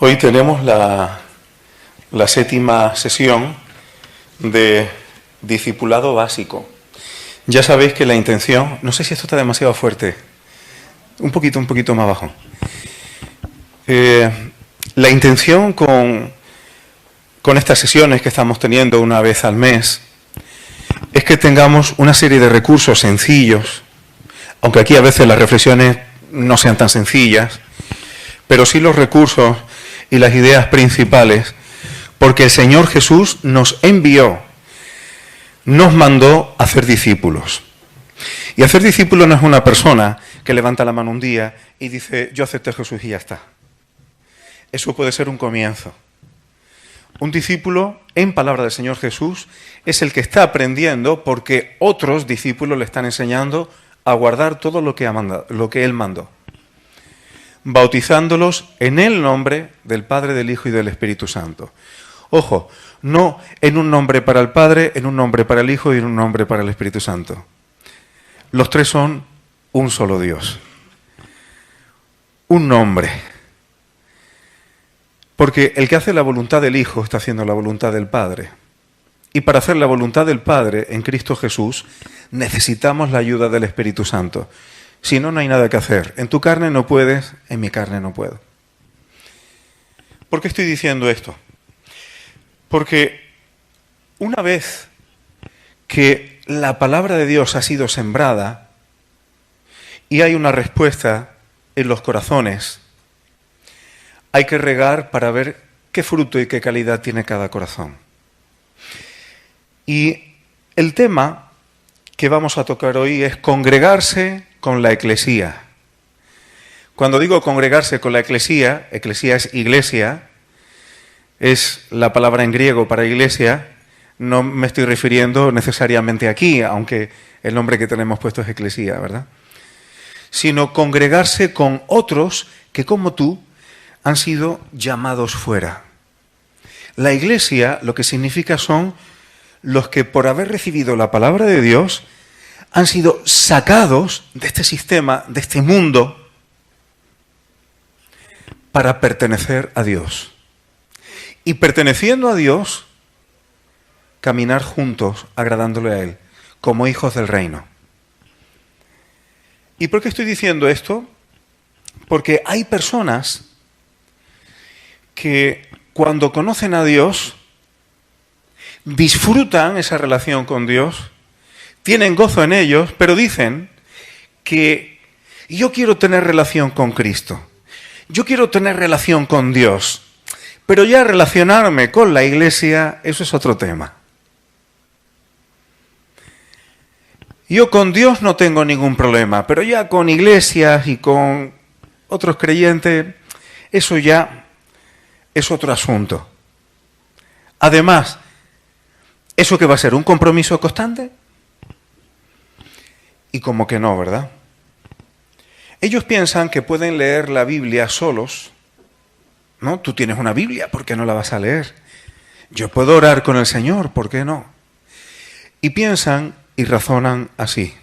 Hoy tenemos la séptima sesión de discipulado básico. Ya sabéis que la intención, no sé si esto está demasiado fuerte, un poquito más bajo. La intención con estas sesiones que estamos teniendo una vez al mes es que tengamos una serie de recursos sencillos, aunque aquí a veces las reflexiones no sean tan sencillas, pero sí los recursos y las ideas principales, porque el Señor Jesús nos envió, nos mandó a hacer discípulos. Y hacer discípulos no es una persona que levanta la mano un día y dice, yo acepto a Jesús y ya está. Eso puede ser un comienzo. Un discípulo, en palabra del Señor Jesús, es el que está aprendiendo porque otros discípulos le están enseñando a guardar todo lo que Él mandó, bautizándolos en el nombre del Padre, del Hijo y del Espíritu Santo. Ojo, no en un nombre para el Padre, en un nombre para el Hijo y en un nombre para el Espíritu Santo. Los tres son un solo Dios. Un nombre. Porque el que hace la voluntad del Hijo está haciendo la voluntad del Padre. Y para hacer la voluntad del Padre en Cristo Jesús necesitamos la ayuda del Espíritu Santo. Si no, no hay nada que hacer. En tu carne no puedes, en mi carne no puedo. ¿Por qué estoy diciendo esto? Porque una vez que la palabra de Dios ha sido sembrada y hay una respuesta en los corazones, hay que regar para ver qué fruto y qué calidad tiene cada corazón. Y el tema que vamos a tocar hoy es congregarse con la eclesía. Cuando digo congregarse con la eclesía es iglesia, es la palabra en griego para iglesia, no me estoy refiriendo necesariamente aquí, aunque el nombre que tenemos puesto es eclesía, ¿verdad? Sino congregarse con otros que como tú han sido llamados fuera. La iglesia lo que significa son los que por haber recibido la palabra de Dios han sido sacados de este sistema, de este mundo, para pertenecer a Dios. Y perteneciendo a Dios, caminar juntos, agradándole a Él, como hijos del reino. ¿Y por qué estoy diciendo esto? Porque hay personas que cuando conocen a Dios, disfrutan esa relación con Dios, tienen gozo en ellos, pero dicen que yo quiero tener relación con Cristo, yo quiero tener relación con Dios, pero ya relacionarme con la iglesia, eso es otro tema. Yo con Dios no tengo ningún problema, pero ya con iglesias y con otros creyentes, eso ya es otro asunto. Además, ¿eso qué va a ser? ¿Un compromiso constante? Y como que no, ¿verdad? Ellos piensan que pueden leer la Biblia solos, ¿no? Tú tienes una Biblia, ¿por qué no la vas a leer? Yo puedo orar con el Señor, ¿por qué no? Y piensan y razonan así.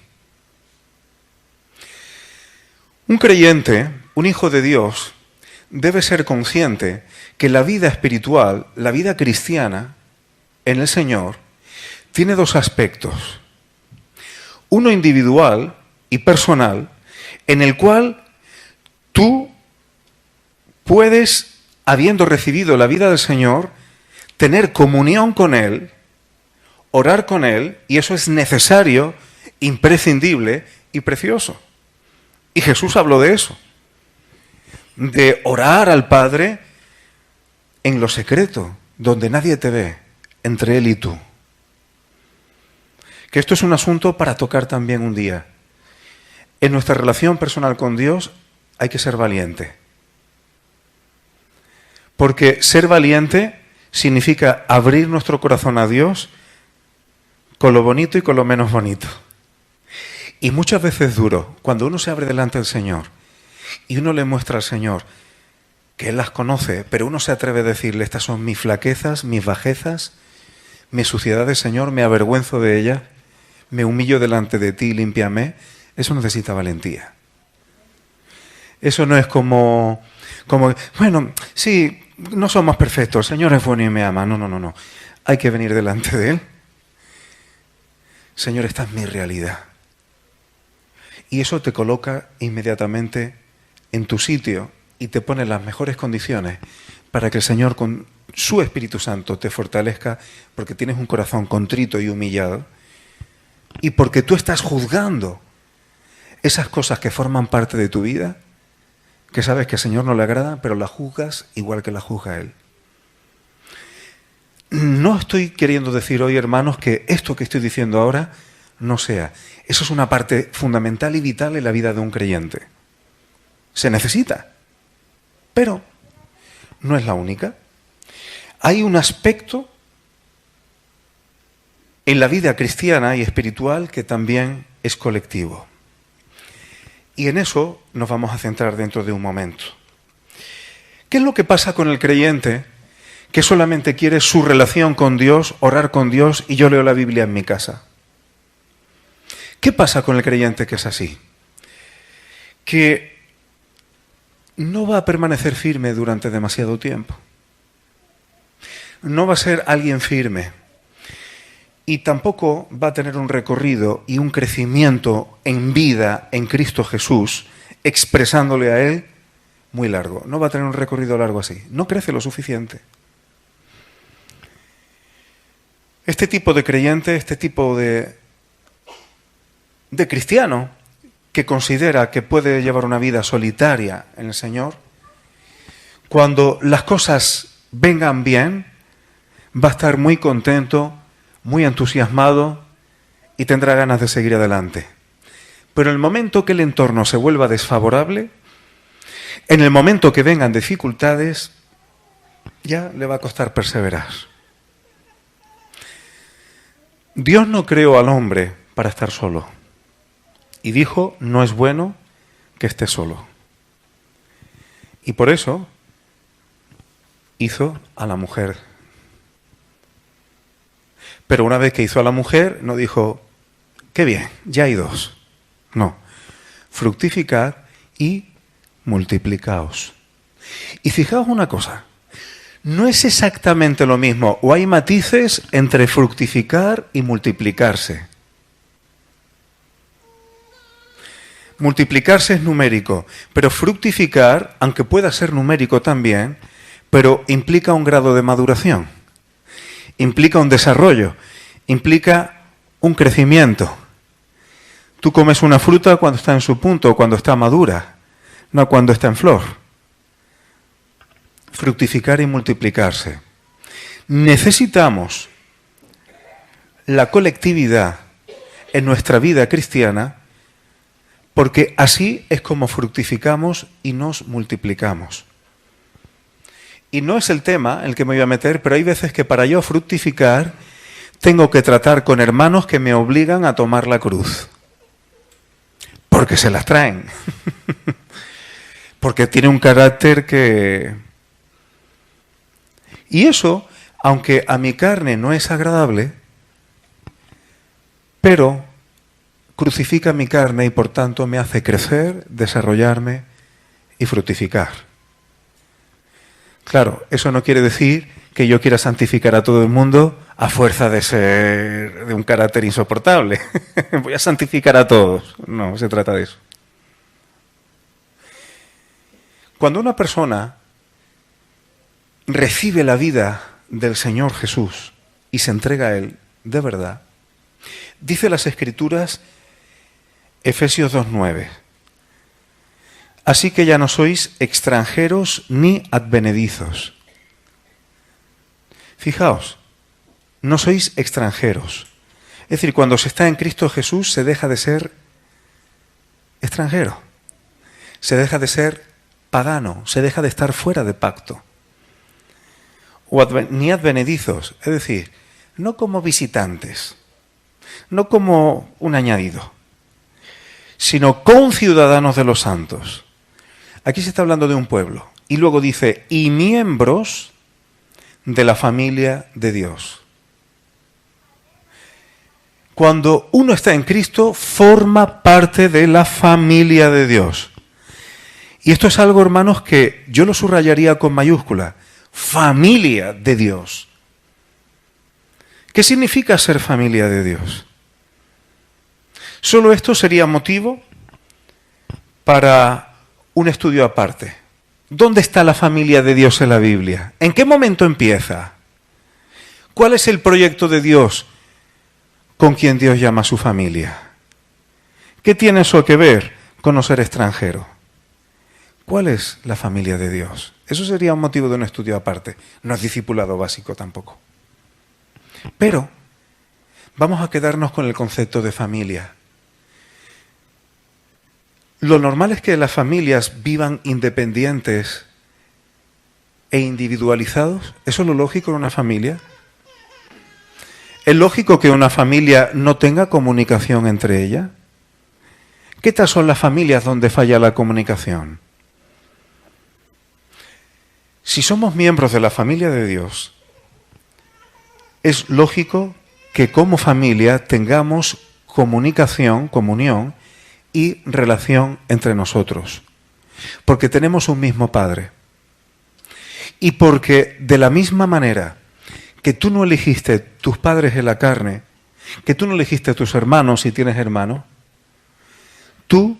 Un creyente, un hijo de Dios, debe ser consciente que la vida espiritual, la vida cristiana en el Señor, tiene dos aspectos. Uno individual y personal, en el cual tú puedes, habiendo recibido la vida del Señor, tener comunión con Él, orar con Él, y eso es necesario, imprescindible y precioso. Y Jesús habló de eso, de orar al Padre en lo secreto, donde nadie te ve, entre Él y tú. Que esto es un asunto para tocar también un día. En nuestra relación personal con Dios hay que ser valiente. Porque ser valiente significa abrir nuestro corazón a Dios con lo bonito y con lo menos bonito. Y muchas veces duro, cuando uno se abre delante del Señor y uno le muestra al Señor que Él las conoce, pero uno se atreve a decirle, estas son mis flaquezas, mis bajezas, mis suciedades, Señor, me avergüenzo de ellas, me humillo delante de ti, límpiame. Eso necesita valentía. Eso no es como bueno, sí, no somos perfectos, el Señor es bueno y me ama. No, no, no, no. Hay que venir delante de Él. Señor, esta es mi realidad. Y eso te coloca inmediatamente en tu sitio y te pone las mejores condiciones para que el Señor con su Espíritu Santo te fortalezca, porque tienes un corazón contrito y humillado y porque tú estás juzgando esas cosas que forman parte de tu vida, que sabes que al Señor no le agrada, pero las juzgas igual que las juzga Él. No estoy queriendo decir hoy, hermanos, que esto que estoy diciendo ahora no sea. Eso es una parte fundamental y vital en la vida de un creyente. Se necesita, pero no es la única. Hay un aspecto en la vida cristiana y espiritual que también es colectivo. Y en eso nos vamos a centrar dentro de un momento. ¿Qué es lo que pasa con el creyente que solamente quiere su relación con Dios, orar con Dios y yo leo la Biblia en mi casa? ¿Qué pasa con el creyente que es así? Que no va a permanecer firme durante demasiado tiempo. No va a ser alguien firme. Y tampoco va a tener un recorrido y un crecimiento en vida en Cristo Jesús, expresándole a Él, muy largo. No va a tener un recorrido largo así. No crece lo suficiente. Este tipo de creyente, este tipo de cristiano que considera que puede llevar una vida solitaria en el Señor, cuando las cosas vengan bien, va a estar muy contento, muy entusiasmado y tendrá ganas de seguir adelante. Pero en el momento que el entorno se vuelva desfavorable, en el momento que vengan dificultades, ya le va a costar perseverar. Dios no creó al hombre para estar solo. Y dijo, no es bueno que esté solo. Y por eso hizo a la mujer. Pero una vez que hizo a la mujer, no dijo, qué bien, ya hay dos. No, fructificad y multiplicaos. Y fijaos una cosa, no es exactamente lo mismo, o hay matices entre fructificar y multiplicarse. Multiplicarse es numérico, pero fructificar, aunque pueda ser numérico también, pero implica un grado de maduración, implica un desarrollo, implica un crecimiento. Tú comes una fruta cuando está en su punto, cuando está madura, no cuando está en flor. Fructificar y multiplicarse. Necesitamos la colectividad en nuestra vida cristiana, porque así es como fructificamos y nos multiplicamos. Y no es el tema en el que me voy a meter, pero hay veces que para yo fructificar tengo que tratar con hermanos que me obligan a tomar la cruz. Porque se las traen. Porque tiene un carácter que... Y eso, aunque a mi carne no es agradable, pero crucifica mi carne y por tanto me hace crecer, desarrollarme y fructificar. Claro, eso no quiere decir que yo quiera santificar a todo el mundo a fuerza de ser de un carácter insoportable. Voy a santificar a todos. No, se trata de eso. Cuando una persona recibe la vida del Señor Jesús y se entrega a Él de verdad, dice las Escrituras, Efesios 2:9, así que ya no sois extranjeros ni advenedizos. Fijaos, no sois extranjeros. Es decir, cuando se está en Cristo Jesús se deja de ser extranjero, se deja de ser pagano, se deja de estar fuera de pacto. Ni advenedizos, es decir, no como visitantes, no como un añadido, sino conciudadanos de los santos. Aquí se está hablando de un pueblo. Y luego dice, y miembros de la familia de Dios. Cuando uno está en Cristo, forma parte de la familia de Dios. Y esto es algo, hermanos, que yo lo subrayaría con mayúscula. familia de Dios. ¿Qué significa ser familia de Dios? Solo esto sería motivo para un estudio aparte. ¿Dónde está la familia de Dios en la Biblia? ¿En qué momento empieza? ¿Cuál es el proyecto de Dios con quien Dios llama a su familia? ¿Qué tiene eso que ver con no ser extranjero? ¿Cuál es la familia de Dios? Eso sería un motivo de un estudio aparte. No es discipulado básico tampoco. Pero vamos a quedarnos con el concepto de familia. Lo normal es que las familias vivan independientes e individualizados. ¿Eso es lo lógico en una familia? ¿Es lógico que una familia no tenga comunicación entre ellas? ¿Qué tal son las familias donde falla la comunicación? Si somos miembros de la familia de Dios, es lógico que como familia tengamos comunicación, comunión y relación entre nosotros, porque tenemos un mismo Padre. Y porque de la misma manera que tú no elegiste tus padres en la carne, que tú no elegiste a tus hermanos si tienes hermanos, tú,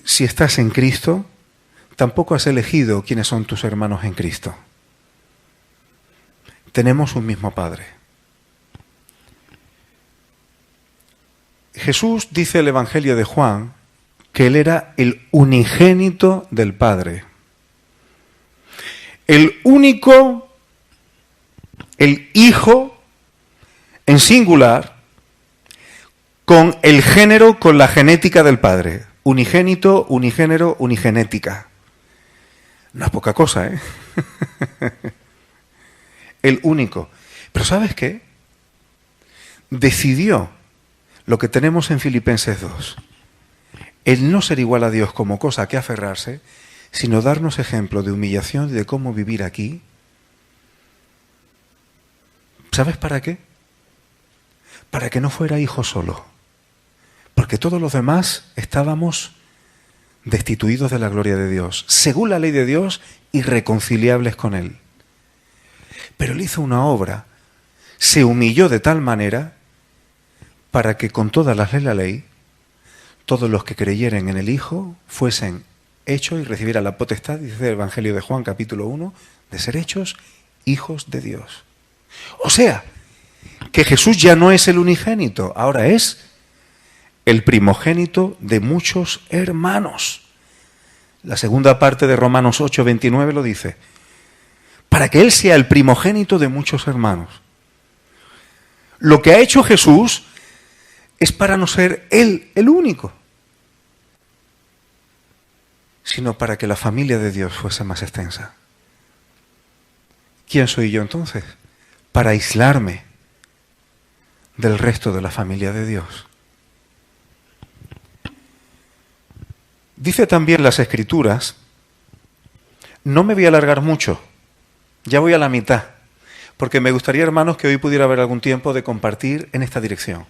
si estás en Cristo, tampoco has elegido quiénes son tus hermanos en Cristo. Tenemos un mismo Padre. Jesús dice en el Evangelio de Juan que Él era el unigénito del Padre. El único, el Hijo en singular, con el género, con la genética del Padre. Unigénito, unigénero, unigenética. No es poca cosa, ¿eh? El único. Pero ¿sabes qué? Decidió lo que tenemos en Filipenses 2. El no ser igual a Dios como cosa que aferrarse, sino darnos ejemplo de humillación y de cómo vivir aquí. ¿Sabes para qué? Para que no fuera hijo solo. Porque todos los demás estábamos destituidos de la gloria de Dios, según la ley de Dios, irreconciliables con Él. Pero Él hizo una obra, se humilló de tal manera para que con todas las de la ley, todos los que creyeren en el Hijo fuesen hechos y recibieran la potestad, dice el Evangelio de Juan capítulo 1, de ser hechos hijos de Dios. O sea, que Jesús ya no es el unigénito, ahora es el primogénito de muchos hermanos. La segunda parte de Romanos 8:29 lo dice. Para que Él sea el primogénito de muchos hermanos. Lo que ha hecho Jesús es para no ser Él el único, sino para que la familia de Dios fuese más extensa. ¿Quién soy yo entonces? Para aislarme del resto de la familia de Dios. Dice también las Escrituras, no me voy a alargar mucho, ya voy a la mitad, porque me gustaría, hermanos, que hoy pudiera haber algún tiempo de compartir en esta dirección.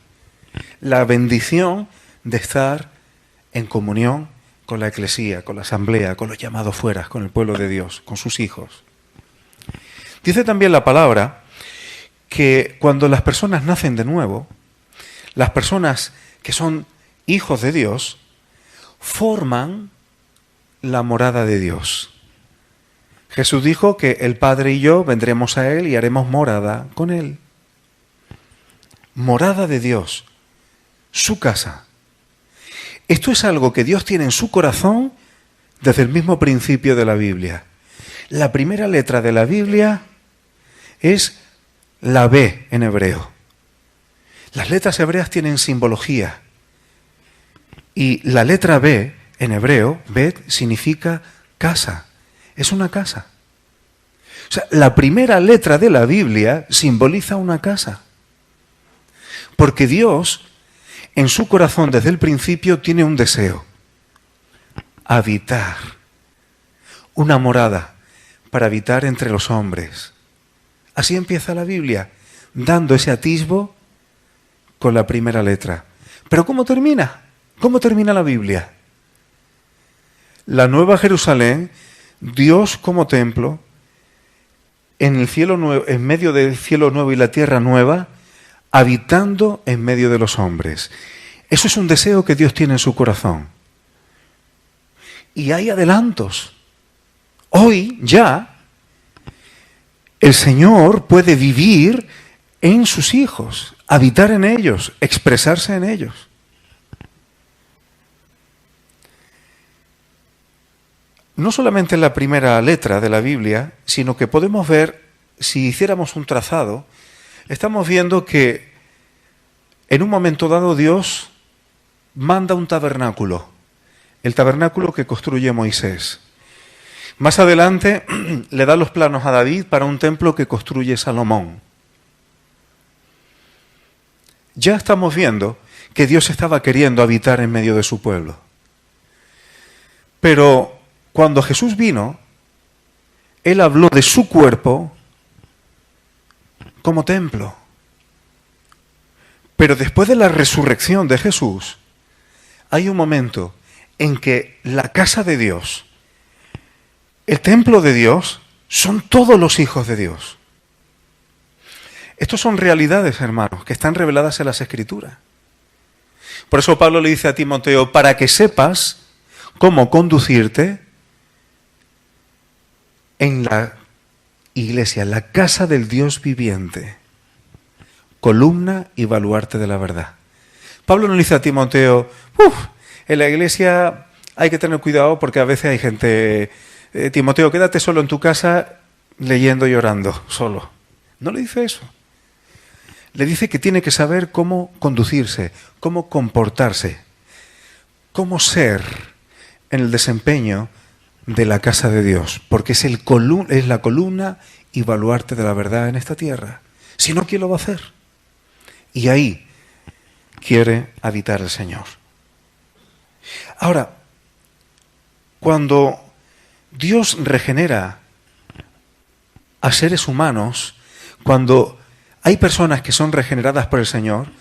La bendición de estar en comunión con la eclesía, con la asamblea, con los llamados fuera, con el pueblo de Dios, con sus hijos. Dice también la palabra que cuando las personas nacen de nuevo, las personas que son hijos de Dios, forman la morada de Dios. Jesús dijo que el Padre y yo vendremos a Él y haremos morada con Él. Morada de Dios, su casa. Esto es algo que Dios tiene en su corazón desde el mismo principio de la Biblia. La primera letra de la Biblia es la B en hebreo. Las letras hebreas tienen simbología. Y la letra B en hebreo, Bet, significa casa. Es una casa. O sea, la primera letra de la Biblia simboliza una casa. Porque Dios, en su corazón desde el principio, tiene un deseo. Habitar. Una morada para habitar entre los hombres. Así empieza la Biblia, dando ese atisbo con la primera letra. ¿Pero cómo termina? ¿Cómo termina la Biblia? La Nueva Jerusalén, Dios como templo, en el cielo nuevo, en medio del cielo nuevo y la tierra nueva, habitando en medio de los hombres. Eso es un deseo que Dios tiene en su corazón. Y hay adelantos. Hoy ya el Señor puede vivir en sus hijos, habitar en ellos, expresarse en ellos. No solamente en la primera letra de la Biblia, sino que podemos ver, si hiciéramos un trazado, estamos viendo que en un momento dado Dios manda un tabernáculo, el tabernáculo que construye Moisés. Más adelante le da los planos a David para un templo que construye Salomón. Ya estamos viendo que Dios estaba queriendo habitar en medio de su pueblo. Pero cuando Jesús vino, Él habló de su cuerpo como templo. Pero después de la resurrección de Jesús, hay un momento en que la casa de Dios, el templo de Dios, son todos los hijos de Dios. Estos son realidades, hermanos, que están reveladas en las Escrituras. Por eso Pablo le dice a Timoteo, para que sepas cómo conducirte en la iglesia, la casa del Dios viviente, columna y baluarte de la verdad. Pablo no le dice a Timoteo, en la iglesia hay que tener cuidado porque a veces hay gente, Timoteo, quédate solo en tu casa leyendo y orando, solo. No le dice eso. Le dice que tiene que saber cómo conducirse, cómo comportarse, cómo ser en el desempeño de la casa de Dios, porque es la columna y baluarte de la verdad en esta tierra. Si no, ¿quién lo va a hacer? Y ahí quiere habitar el Señor. Ahora, cuando Dios regenera a seres humanos, cuando hay personas que son regeneradas por el Señor,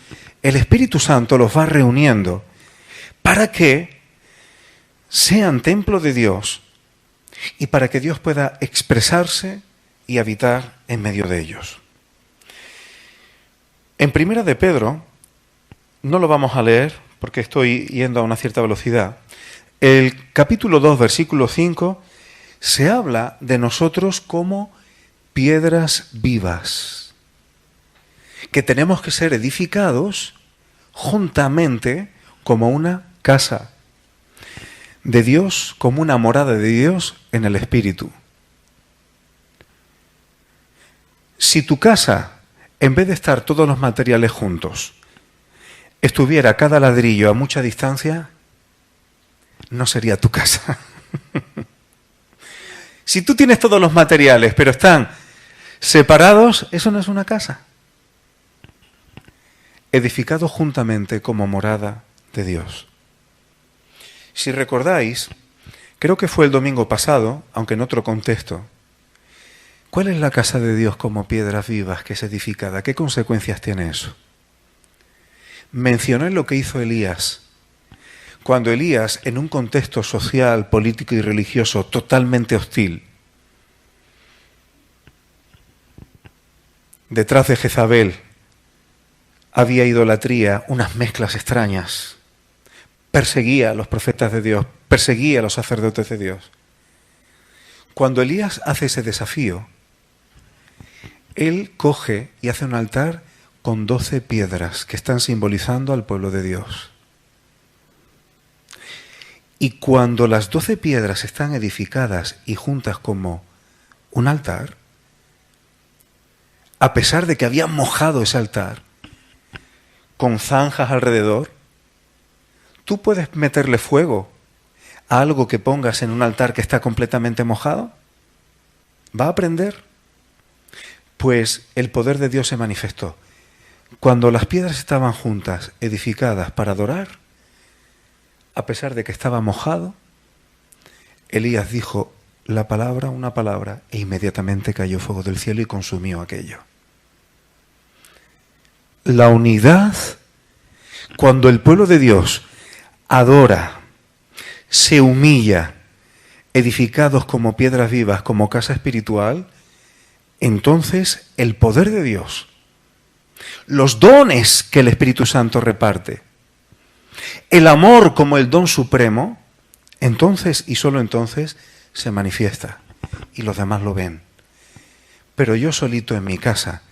el Espíritu Santo los va reuniendo para que sean templo de Dios y para que Dios pueda expresarse y habitar en medio de ellos. En Primera de Pedro, no lo vamos a leer porque estoy yendo a una cierta velocidad, el capítulo 2, versículo 5, se habla de nosotros como piedras vivas, que tenemos que ser edificados juntamente como una casa de Dios, como una morada de Dios en el Espíritu. Si tu casa, en vez de estar todos los materiales juntos, estuviera cada ladrillo a mucha distancia, no sería tu casa. Si tú tienes todos los materiales, pero están separados, eso no es una casa. Edificados juntamente como morada de Dios. Si recordáis, creo que fue el domingo pasado, aunque en otro contexto, ¿cuál es la casa de Dios como piedras vivas que es edificada? ¿Qué consecuencias tiene eso? Mencioné lo que hizo Elías. Cuando Elías, en un contexto social, político y religioso totalmente hostil, detrás de Jezabel había idolatría, unas mezclas extrañas, perseguía a los profetas de Dios, perseguía a los sacerdotes de Dios. Cuando Elías hace ese desafío, él coge y hace un altar con 12 piedras que están simbolizando al pueblo de Dios. Y cuando las 12 piedras están edificadas y juntas como un altar, a pesar de que habían mojado ese altar con zanjas alrededor, ¿tú puedes meterle fuego a algo que pongas en un altar que está completamente mojado? ¿Va a prender? Pues el poder de Dios se manifestó. Cuando las piedras estaban juntas, edificadas para adorar, a pesar de que estaba mojado, Elías dijo la palabra, una palabra, e inmediatamente cayó fuego del cielo y consumió aquello. La unidad, cuando el pueblo de Dios adora, se humilla, edificados como piedras vivas, como casa espiritual, entonces el poder de Dios, los dones que el Espíritu Santo reparte, el amor como el don supremo, entonces y solo entonces se manifiesta y los demás lo ven. Pero yo solito en mi casa,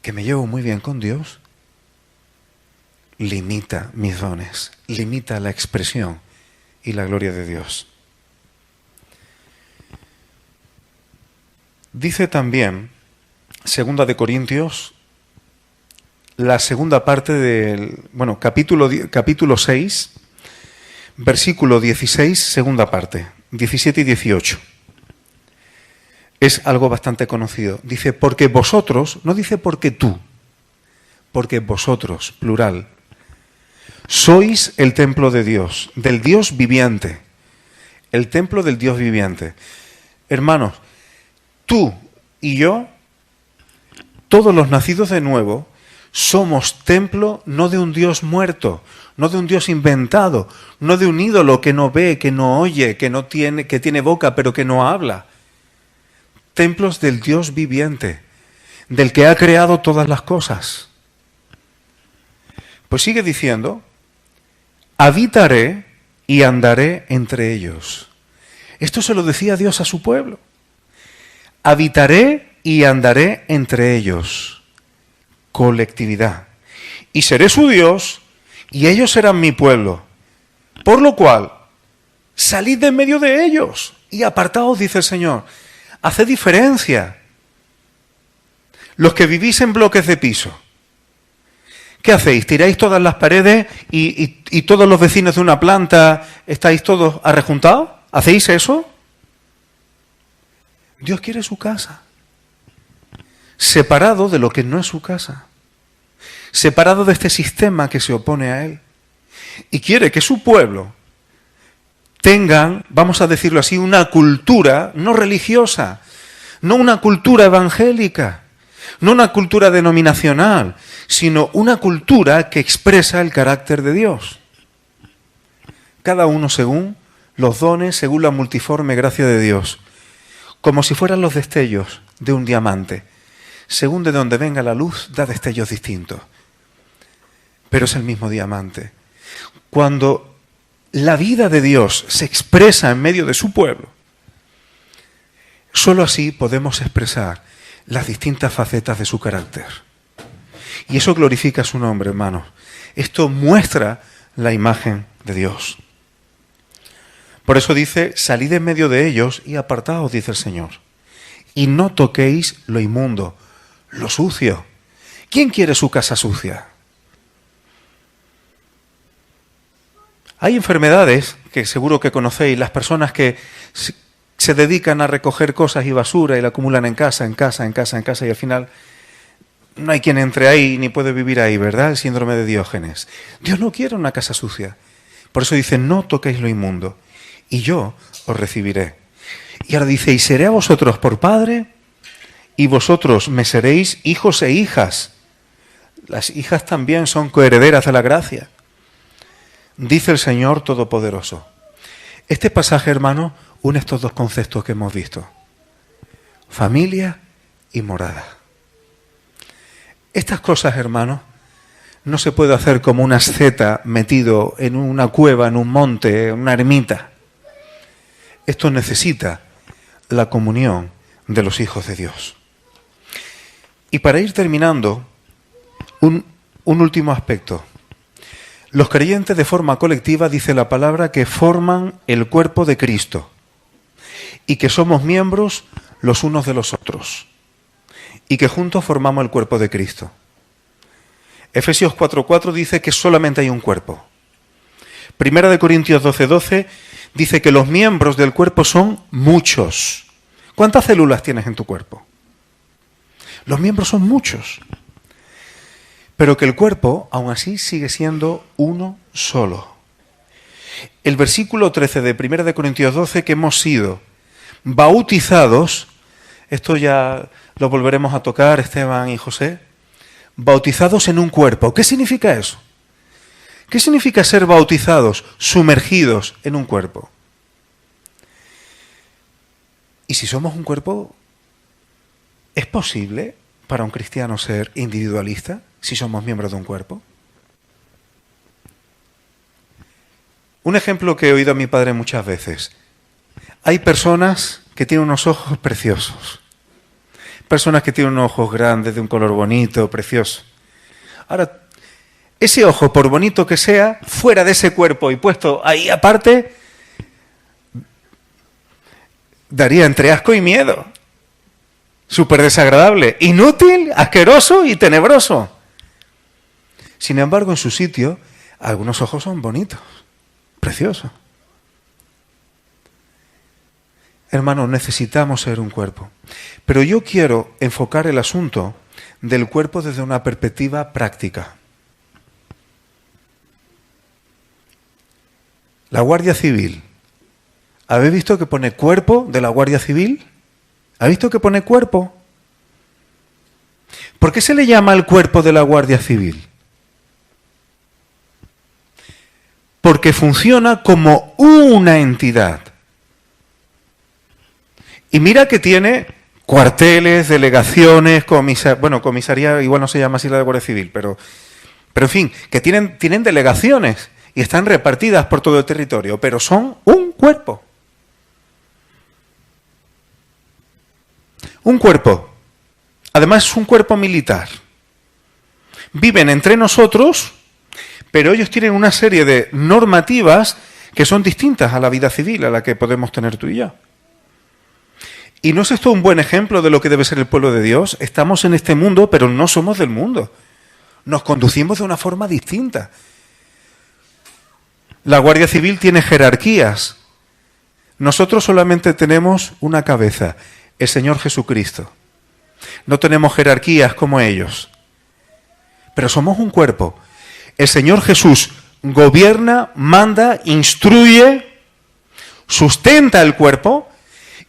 que me llevo muy bien con Dios, limita mis dones, limita la expresión y la gloria de Dios. Dice también, 2 Corintios, la segunda parte del, capítulo 6, versículo 16, segunda parte, 17 y 18. Es algo bastante conocido. Dice, porque vosotros, no dice porque tú, porque vosotros, plural, sois el templo de Dios, del Dios viviente, el templo del Dios viviente. Hermanos, tú y yo, todos los nacidos de nuevo, somos templo no de un Dios muerto, no de un Dios inventado, no de un ídolo que no ve, que no oye, que tiene boca pero que no habla. Templos del Dios viviente, del que ha creado todas las cosas. Pues sigue diciendo, habitaré y andaré entre ellos. Esto se lo decía Dios a su pueblo. Habitaré y andaré entre ellos. Colectividad. Y seré su Dios y ellos serán mi pueblo. Por lo cual, salid de en medio de ellos y apartaos, dice el Señor. Haced diferencia. Los que vivís en bloques de piso, ¿qué hacéis? ¿Tiráis todas las paredes y todos los vecinos de una planta estáis todos arrejuntados? ¿Hacéis eso? Dios quiere su casa, separado de lo que no es su casa, separado de este sistema que se opone a Él. Y quiere que su pueblo tengan, vamos a decirlo así, una cultura no religiosa, no una cultura evangélica, no una cultura denominacional, sino una cultura que expresa el carácter de Dios. Cada uno según los dones, según la multiforme gracia de Dios, como si fueran los destellos de un diamante. Según de donde venga la luz, da destellos distintos. Pero es el mismo diamante. Cuando la vida de Dios se expresa en medio de su pueblo, sólo así podemos expresar las distintas facetas de su carácter. Y eso glorifica su nombre, hermanos. Esto muestra la imagen de Dios. Por eso dice, salid en medio de ellos y apartaos, dice el Señor. Y no toquéis lo inmundo, lo sucio. ¿Quién quiere su casa sucia? Hay enfermedades que seguro que conocéis, las personas que se dedican a recoger cosas y basura y la acumulan en casa y al final no hay quien entre ahí ni puede vivir ahí, ¿verdad? El síndrome de Diógenes. Dios no quiere una casa sucia. Por eso dice, no toquéis lo inmundo y yo os recibiré. Y ahora dice, y seré a vosotros por padre y vosotros me seréis hijos e hijas. Las hijas también son coherederas de la gracia. Dice el Señor Todopoderoso. Este pasaje, hermano, une estos dos conceptos que hemos visto. Familia y morada. Estas cosas, hermano, no se puede hacer como un asceta metido en una cueva, en un monte, en una ermita. Esto necesita la comunión de los hijos de Dios. Y para ir terminando, un último aspecto. Los creyentes de forma colectiva, dice la palabra, que forman el cuerpo de Cristo y que somos miembros los unos de los otros y que juntos formamos el cuerpo de Cristo. Efesios 4:4 dice que solamente hay un cuerpo. Primera de Corintios 12:12 dice que los miembros del cuerpo son muchos. ¿Cuántas células tienes en tu cuerpo? Los miembros son muchos. Pero que el cuerpo, aún así, sigue siendo uno solo. El versículo 13 de 1 de Corintios 12, que hemos sido bautizados, esto ya lo volveremos a tocar, Esteban y José, bautizados en un cuerpo. ¿Qué significa eso? ¿Qué significa ser bautizados, sumergidos en un cuerpo? Y si somos un cuerpo, ¿Es posible para un cristiano ser individualista si somos miembros de un cuerpo? Un ejemplo que he oído a mi padre muchas veces. Hay personas que tienen unos ojos preciosos. Personas que tienen unos ojos grandes, de un color bonito, precioso. Ahora, ese ojo, por bonito que sea, fuera de ese cuerpo y puesto ahí aparte, daría entre asco y miedo. Súper desagradable, inútil, asqueroso y tenebroso. Sin embargo, en su sitio, algunos ojos son bonitos, preciosos. Hermanos, necesitamos ser un cuerpo. Pero yo quiero enfocar el asunto del cuerpo desde una perspectiva práctica. La Guardia Civil. ¿Habéis visto que pone cuerpo de la Guardia Civil? ¿Habéis visto que pone cuerpo? ¿Por qué se le llama el cuerpo de la Guardia Civil? Porque funciona como una entidad. Y mira que tiene cuarteles, delegaciones, comisaría, igual no se llama así la de Guardia Civil, pero en fin, que tienen delegaciones y están repartidas por todo el territorio, pero son un cuerpo. Un cuerpo. Además es un cuerpo militar. Viven entre nosotros, pero ellos tienen una serie de normativas que son distintas a la vida civil a la que podemos tener tú y yo. ¿Y no es esto un buen ejemplo de lo que debe ser el pueblo de Dios? Estamos en este mundo, pero no somos del mundo. Nos conducimos de una forma distinta. La Guardia Civil tiene jerarquías. Nosotros solamente tenemos una cabeza, el Señor Jesucristo. No tenemos jerarquías como ellos. Pero somos un cuerpo. El Señor Jesús gobierna, manda, instruye, sustenta el cuerpo.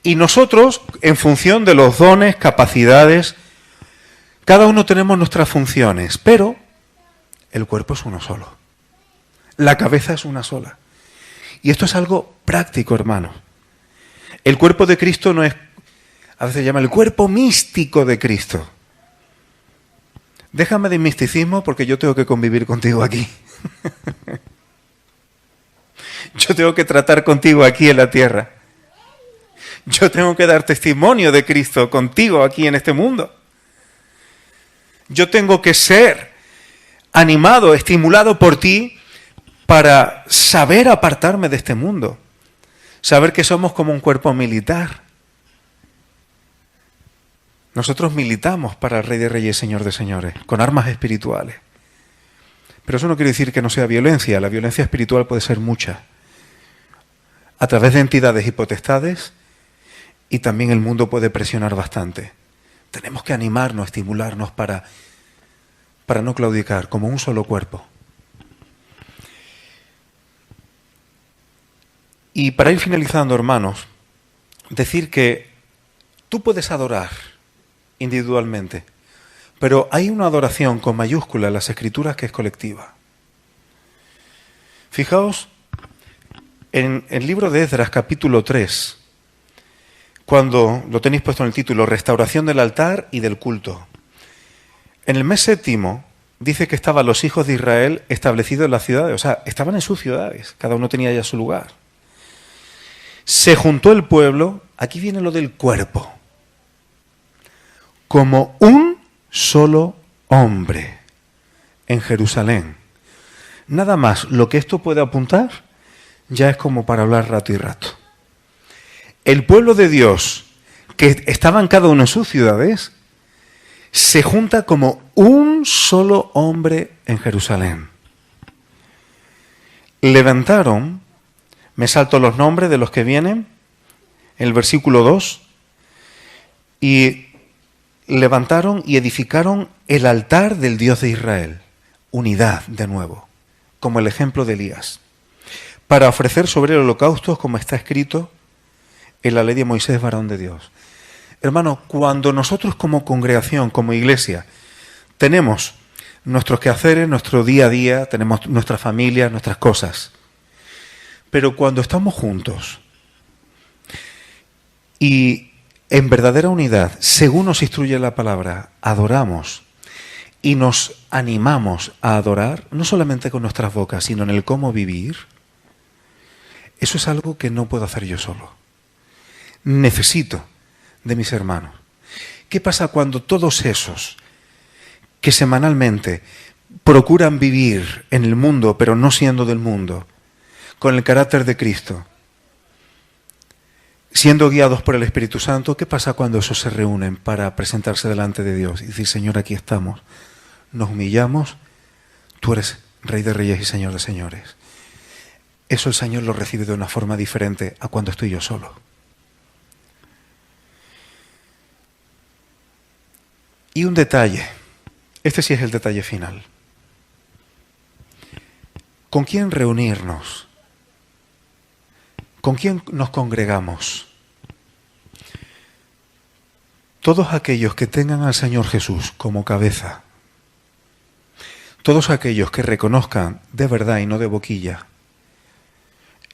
Y nosotros, en función de los dones, capacidades, cada uno tenemos nuestras funciones, pero el cuerpo es uno solo. La cabeza es una sola. Y esto es algo práctico, hermano. El cuerpo de Cristo no es, a veces se llama el cuerpo místico de Cristo. Déjame de misticismo porque yo tengo que convivir contigo aquí. Yo tengo que tratar contigo aquí en la tierra. Yo tengo que dar testimonio de Cristo contigo aquí en este mundo. Yo tengo que ser animado, estimulado por ti para saber apartarme de este mundo. Saber que somos como un cuerpo militar. Nosotros militamos para el Rey de Reyes, Señor de Señores, con armas espirituales. Pero eso no quiere decir que no sea violencia. La violencia espiritual puede ser mucha. A través de entidades y potestades. Y también el mundo puede presionar bastante. Tenemos que animarnos, estimularnos para no claudicar, como un solo cuerpo. Y para ir finalizando, hermanos, decir que tú puedes adorar individualmente, pero hay una adoración con mayúscula en las Escrituras que es colectiva. Fijaos en el libro de Esdras, capítulo 3, cuando lo tenéis puesto en el título, restauración del altar y del culto. En el mes séptimo dice que estaban los hijos de Israel establecidos en las ciudades, o sea, estaban en sus ciudades, cada uno tenía ya su lugar. Se juntó el pueblo, aquí viene lo del cuerpo, como un solo hombre en Jerusalén. Nada más, lo que esto puede apuntar ya es como para hablar rato y rato. El pueblo de Dios, que estaban cada uno en sus ciudades, se junta como un solo hombre en Jerusalén. Levantaron, me salto los nombres de los que vienen, el versículo 2, y levantaron y edificaron el altar del Dios de Israel, unidad de nuevo, como el ejemplo de Elías, para ofrecer sobre el holocausto como está escrito en la ley de Moisés, varón de Dios. Hermano, cuando nosotros como congregación, como iglesia, tenemos nuestros quehaceres, nuestro día a día, tenemos nuestra familia, nuestras cosas, pero cuando estamos juntos y en verdadera unidad, según nos instruye la palabra, adoramos y nos animamos a adorar, no solamente con nuestras bocas, sino en el cómo vivir, eso es algo que no puedo hacer yo solo. Necesito de mis hermanos. ¿Qué pasa cuando todos esos que semanalmente procuran vivir en el mundo, pero no siendo del mundo, con el carácter de Cristo, siendo guiados por el Espíritu Santo, qué pasa cuando esos se reúnen para presentarse delante de Dios y decir, Señor, aquí estamos, nos humillamos, tú eres Rey de Reyes y Señor de Señores? Eso el Señor lo recibe de una forma diferente a cuando estoy yo solo. Y un detalle, este sí es el detalle final. ¿Con quién reunirnos? ¿Con quién nos congregamos? Todos aquellos que tengan al Señor Jesús como cabeza, todos aquellos que reconozcan de verdad y no de boquilla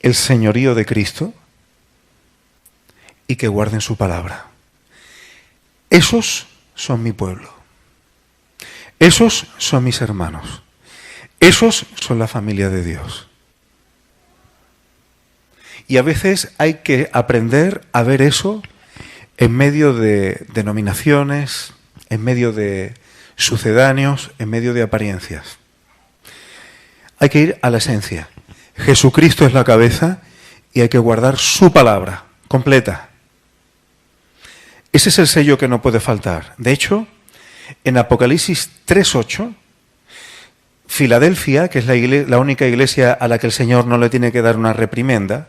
el señorío de Cristo y que guarden su palabra. Esos son mi pueblo. Esos son mis hermanos. Esos son la familia de Dios. Y a veces hay que aprender a ver eso en medio de denominaciones, en medio de sucedáneos, en medio de apariencias. Hay que ir a la esencia. Jesucristo es la cabeza y hay que guardar su palabra completa. Ese es el sello que no puede faltar. De hecho, en Apocalipsis 3:8, Filadelfia, que es la única iglesia a la que el Señor no le tiene que dar una reprimenda,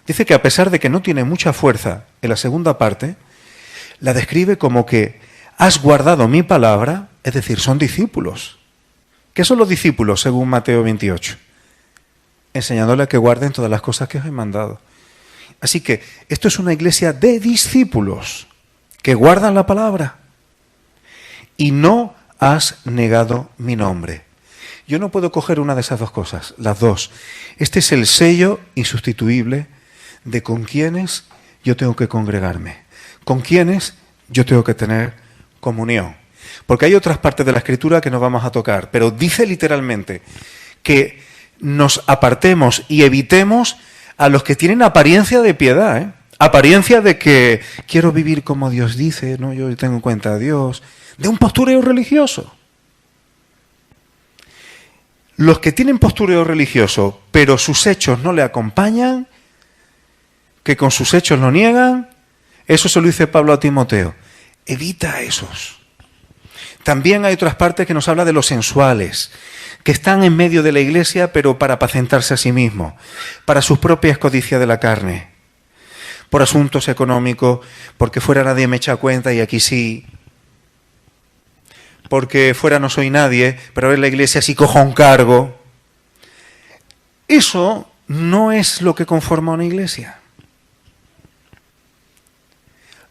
dice que a pesar de que no tiene mucha fuerza en la segunda parte, la describe como que has guardado mi palabra, es decir, son discípulos. ¿Qué son los discípulos según Mateo 28? Enseñándole a que guarden todas las cosas que os he mandado. Así que esto es una iglesia de discípulos que guardan la palabra. Y no has negado mi nombre. Yo no puedo coger una de esas dos cosas, las dos. Este es el sello insustituible de con quiénes yo tengo que congregarme, con quiénes yo tengo que tener comunión. Porque hay otras partes de la Escritura que no vamos a tocar, pero dice literalmente que nos apartemos y evitemos a los que tienen apariencia de piedad, ¿eh? Apariencia de que quiero vivir como Dios dice, no, yo tengo en cuenta a Dios, de un postureo religioso. Los que tienen postureo religioso, pero sus hechos no le acompañan, que con sus hechos lo niegan, eso se lo dice Pablo a Timoteo. Evita a esos. También hay otras partes que nos habla de los sensuales, que están en medio de la iglesia, pero para apacentarse a sí mismos, para sus propias codicias de la carne, por asuntos económicos, porque fuera nadie me echa cuenta y aquí sí, porque fuera no soy nadie, pero en la iglesia sí cojo un cargo. Eso no es lo que conforma una iglesia.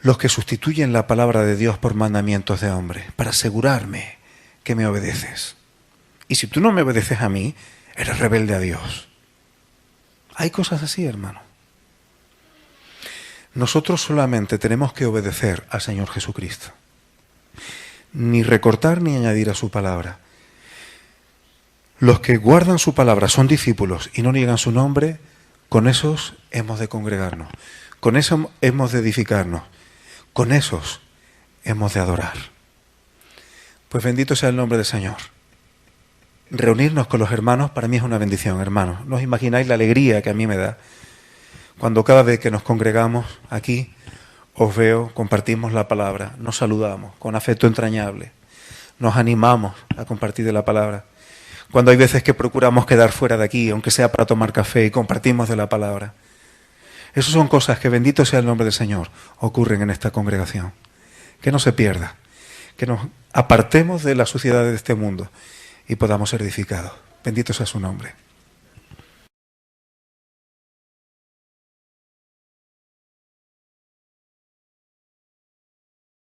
Los que sustituyen la palabra de Dios por mandamientos de hombre, para asegurarme que me obedeces. Y si tú no me obedeces a mí, eres rebelde a Dios. Hay cosas así, hermano. Nosotros solamente tenemos que obedecer al Señor Jesucristo. Ni recortar ni añadir a su palabra. Los que guardan su palabra son discípulos y no niegan su nombre, con esos hemos de congregarnos. Con eso hemos de edificarnos. Con esos hemos de adorar. Pues bendito sea el nombre del Señor. Reunirnos con los hermanos para mí es una bendición, hermanos. No os imagináis la alegría que a mí me da cuando cada vez que nos congregamos aquí os veo, compartimos la palabra, nos saludamos con afecto entrañable, nos animamos a compartir de la palabra. Cuando hay veces que procuramos quedar fuera de aquí, aunque sea para tomar café, y compartimos de la palabra. Esas son cosas que, bendito sea el nombre del Señor, ocurren en esta congregación. Que no se pierda, que nos apartemos de la suciedad de este mundo y podamos ser edificados. Bendito sea su nombre.